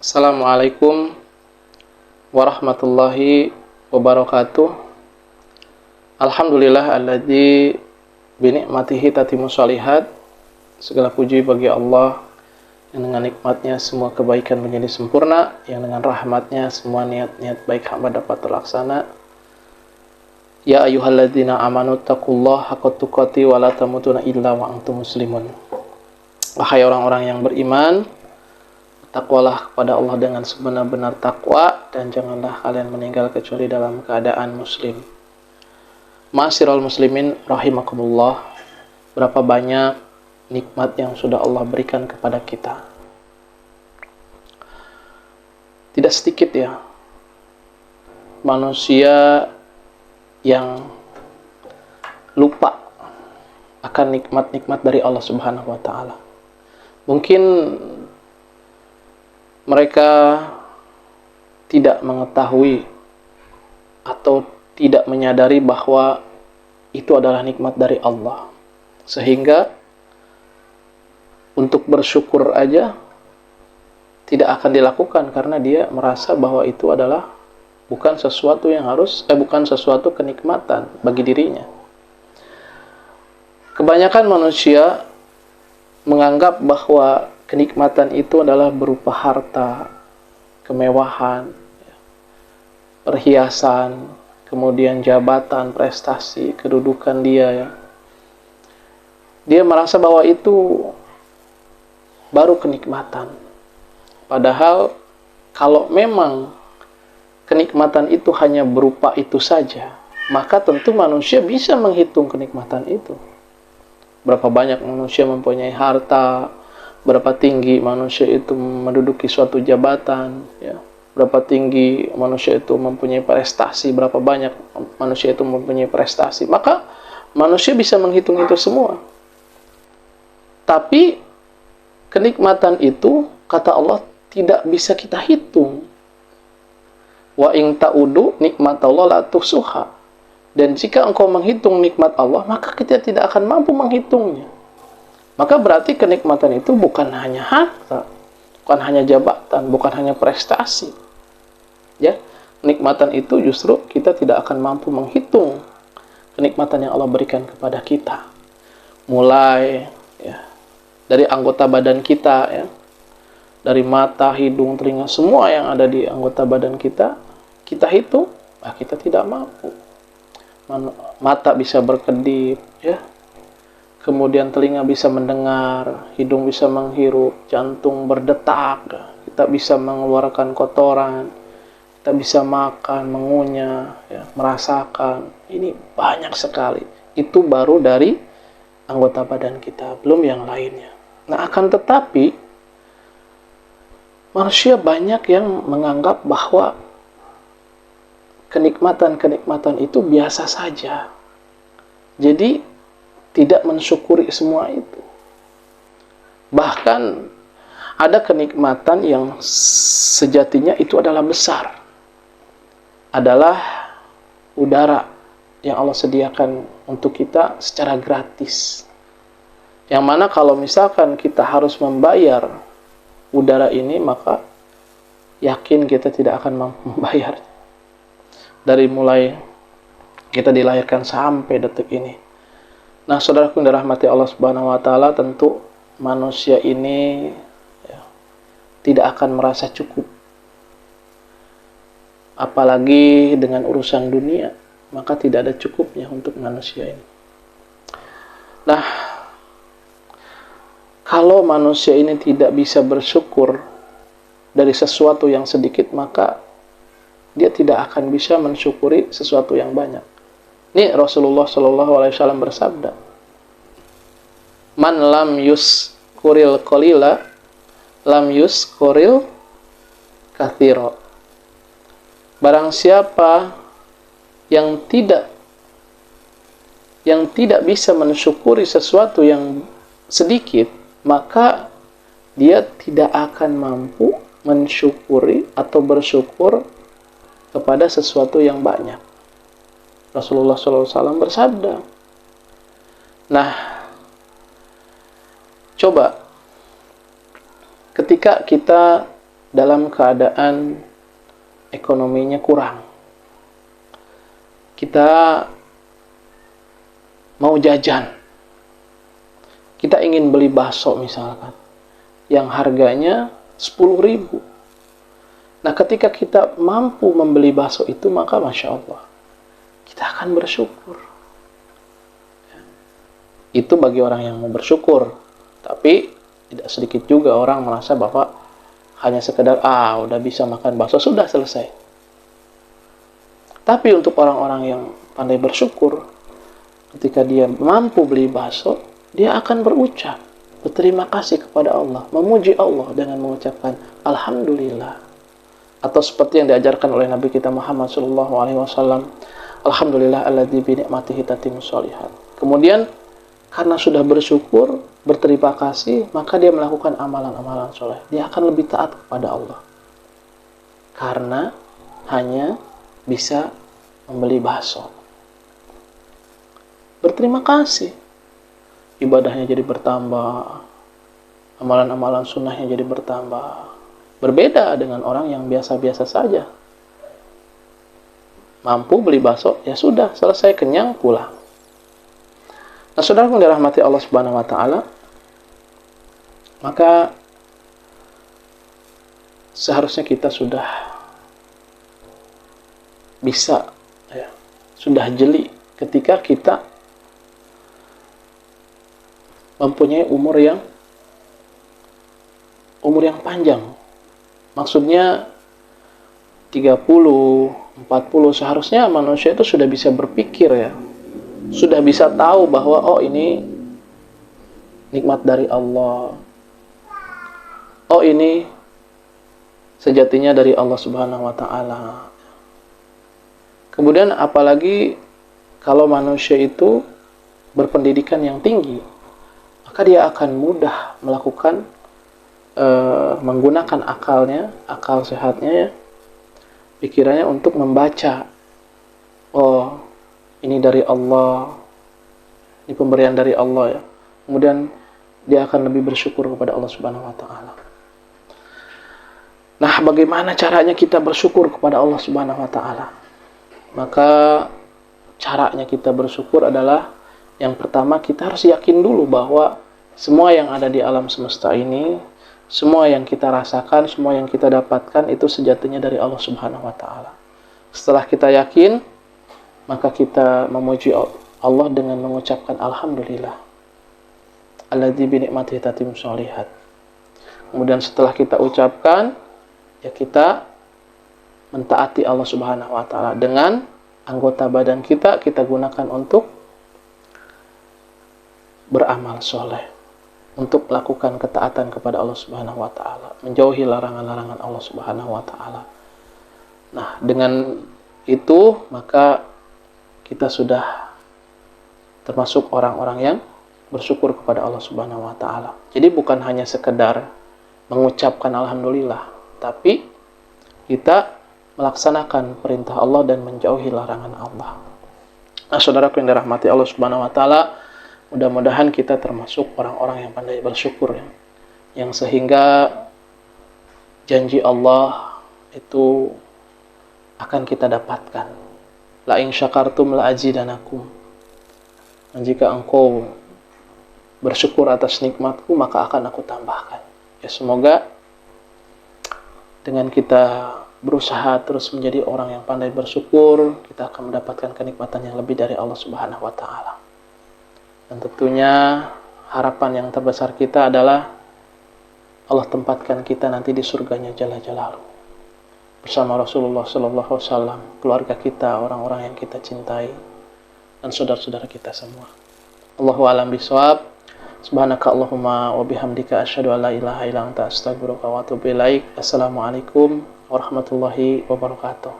Assalamualaikum warahmatullahi wabarakatuh. Alhamdulillah alladzi binikmatihi tatimmu shalihat. Segala puji bagi Allah yang dengan nikmatnya semua kebaikan menjadi sempurna, yang dengan rahmatnya semua niat-niat baik hamba dapat terlaksana. Ya ayyuhalladzina amanu taqullaha haqqa tuqatih wa la tamutunna illa wa antum muslimun. Wahai orang-orang yang beriman, takwalah kepada Allah dengan sebenar-benar takwa, dan janganlah kalian meninggal kecuali dalam keadaan muslim. Ma'asyiral muslimin rahimakumullah, berapa banyak nikmat yang sudah Allah berikan kepada kita. Tidak sedikit ya manusia yang lupa akan nikmat-nikmat dari Allah Subhanahu wa taala. Mungkin mereka tidak mengetahui atau tidak menyadari bahwa itu adalah nikmat dari Allah, sehingga untuk bersyukur aja tidak akan dilakukan karena dia merasa bahwa itu adalah bukan sesuatu kenikmatan bagi dirinya. Kebanyakan manusia menganggap bahwa kenikmatan itu adalah berupa harta, kemewahan, perhiasan, kemudian jabatan, prestasi, kedudukan dia. Dia merasa bahwa itu baru kenikmatan. Padahal kalau memang kenikmatan itu hanya berupa itu saja, maka tentu manusia bisa menghitung kenikmatan itu. Berapa banyak manusia mempunyai harta, berapa tinggi manusia itu menduduki suatu jabatan, ya. Berapa tinggi manusia itu mempunyai prestasi, berapa banyak manusia itu mempunyai prestasi. Maka manusia bisa menghitung itu semua. Tapi kenikmatan itu, kata Allah, tidak bisa kita hitung. Wa in ta'udu nikmatallah la tuhsuha. Dan jika engkau menghitung nikmat Allah, maka kita tidak akan mampu menghitungnya. Maka berarti kenikmatan itu bukan hanya harta, bukan hanya jabatan, bukan hanya prestasi. Ya, kenikmatan itu justru kita tidak akan mampu menghitung kenikmatan yang Allah berikan kepada kita. Mulai dari anggota badan kita, ya. Dari mata, hidung, telinga, semua yang ada di anggota badan kita hitung, kita tidak mampu. Mata bisa berkedip, ya. Kemudian telinga bisa mendengar, hidung bisa menghirup, jantung berdetak, kita bisa mengeluarkan kotoran, kita bisa makan, mengunyah, ya, merasakan. Ini banyak sekali. Itu baru dari anggota badan kita, belum yang lainnya. Nah, akan tetapi manusia banyak yang menganggap bahwa kenikmatan-kenikmatan itu biasa saja. Jadi tidak mensyukuri semua itu. Bahkan ada kenikmatan yang sejatinya itu adalah besar. Adalah udara yang Allah sediakan untuk kita secara gratis. Yang mana kalau misalkan kita harus membayar udara ini, maka yakin kita tidak akan mampu membayarnya. Dari mulai kita dilahirkan sampai detik ini. Nah, saudaraku yang dirahmati Allah Subhanahu wa taala, tentu manusia ini tidak akan merasa cukup. Apalagi dengan urusan dunia, maka tidak ada cukupnya untuk manusia ini. Nah, kalau manusia ini tidak bisa bersyukur dari sesuatu yang sedikit, maka dia tidak akan bisa mensyukuri sesuatu yang banyak. Ini Rasulullah SAW bersabda, "Man lam yuskuril qalila, lam yuskuril katsira." Barang siapa yang tidak bisa mensyukuri sesuatu yang sedikit, maka dia tidak akan mampu mensyukuri atau bersyukur kepada sesuatu yang banyak. Rasulullah SAW bersabda. Nah, coba ketika kita dalam keadaan ekonominya kurang. Kita mau jajan. Kita ingin beli bakso misalkan, yang harganya 10.000. Nah, ketika kita mampu membeli bakso itu, maka Masya Allah, kita akan bersyukur. Itu bagi orang yang mau bersyukur. Tapi tidak sedikit juga orang merasa bahwa hanya sekedar, udah bisa makan bakso, sudah selesai. Tapi untuk orang-orang yang pandai bersyukur, ketika dia mampu beli bakso, dia akan berucap, berterima kasih kepada Allah, memuji Allah dengan mengucapkan Alhamdulillah. Atau seperti yang diajarkan oleh Nabi kita Muhammad SAW, Alhamdulillah alladzi bi ni'matihi tatimmus shalihat. Kemudian karena sudah bersyukur, berterima kasih, maka dia melakukan amalan-amalan soleh. Dia akan lebih taat kepada Allah. Karena hanya bisa membeli bakso. Berterima kasih. Ibadahnya jadi bertambah. Amalan-amalan sunnahnya jadi bertambah. Berbeda dengan orang yang biasa-biasa saja. Mampu beli bakso, ya sudah, selesai, kenyang, pulang. Nah, saudara yang dirahmati Allah Subhanahu wa taala, maka seharusnya kita sudah bisa, sudah jeli ketika kita mempunyai umur yang panjang. Maksudnya 30, 40, seharusnya manusia itu sudah bisa berpikir, sudah bisa tahu bahwa ini nikmat dari Allah. Ini sejatinya dari Allah Subhanahu wa taala. Kemudian apalagi kalau manusia itu berpendidikan yang tinggi, maka dia akan mudah melakukan menggunakan akal sehatnya, pikirannya untuk membaca, ini dari Allah, ini pemberian dari Allah, Kemudian dia akan lebih bersyukur kepada Allah Subhanahu wa taala. Nah, bagaimana caranya kita bersyukur kepada Allah Subhanahu wa taala? Maka caranya kita bersyukur adalah, yang pertama, kita harus yakin dulu bahwa semua yang ada di alam semesta ini, semua yang kita rasakan, semua yang kita dapatkan itu sejatinya dari Allah Subhanahu wa taala. Setelah kita yakin, maka kita memuji Allah dengan mengucapkan Alhamdulillah alladzi bi ni'matihi tatimmus shalihat. Kemudian setelah kita ucapkan, kita mentaati Allah Subhanahu wa taala dengan anggota badan kita gunakan untuk beramal soleh, untuk melakukan ketaatan kepada Allah Subhanahu wa taala, menjauhi larangan-larangan Allah Subhanahu wa taala. Nah, dengan itu maka kita sudah termasuk orang-orang yang bersyukur kepada Allah Subhanahu wa taala. Jadi bukan hanya sekedar mengucapkan alhamdulillah, tapi kita melaksanakan perintah Allah dan menjauhi larangan Allah. Nah, saudaraku yang dirahmati Allah Subhanahu wa taala, mudah-mudahan kita termasuk orang-orang yang pandai bersyukur, yang sehingga janji Allah itu akan kita dapatkan. La in syakartum la azidanakum. Dan jika engkau bersyukur atas nikmatku, maka akan aku tambahkan. Semoga dengan kita berusaha terus menjadi orang yang pandai bersyukur, kita akan mendapatkan kenikmatan yang lebih dari Allah Subhanahu wa taala. Dan tentunya harapan yang terbesar kita adalah Allah tempatkan kita nanti di surganya Jalla Jalaluhu, bersama Rasulullah sallallahu alaihi wasallam, keluarga kita, orang-orang yang kita cintai, dan saudara-saudara kita semua. Allahu a'lam bishawab. Subhanaka Allahumma wa bihamdika asyhadu an la ilaha illa anta astaghfiruka wa atubu ilaik. Assalamualaikum warahmatullahi wabarakatuh.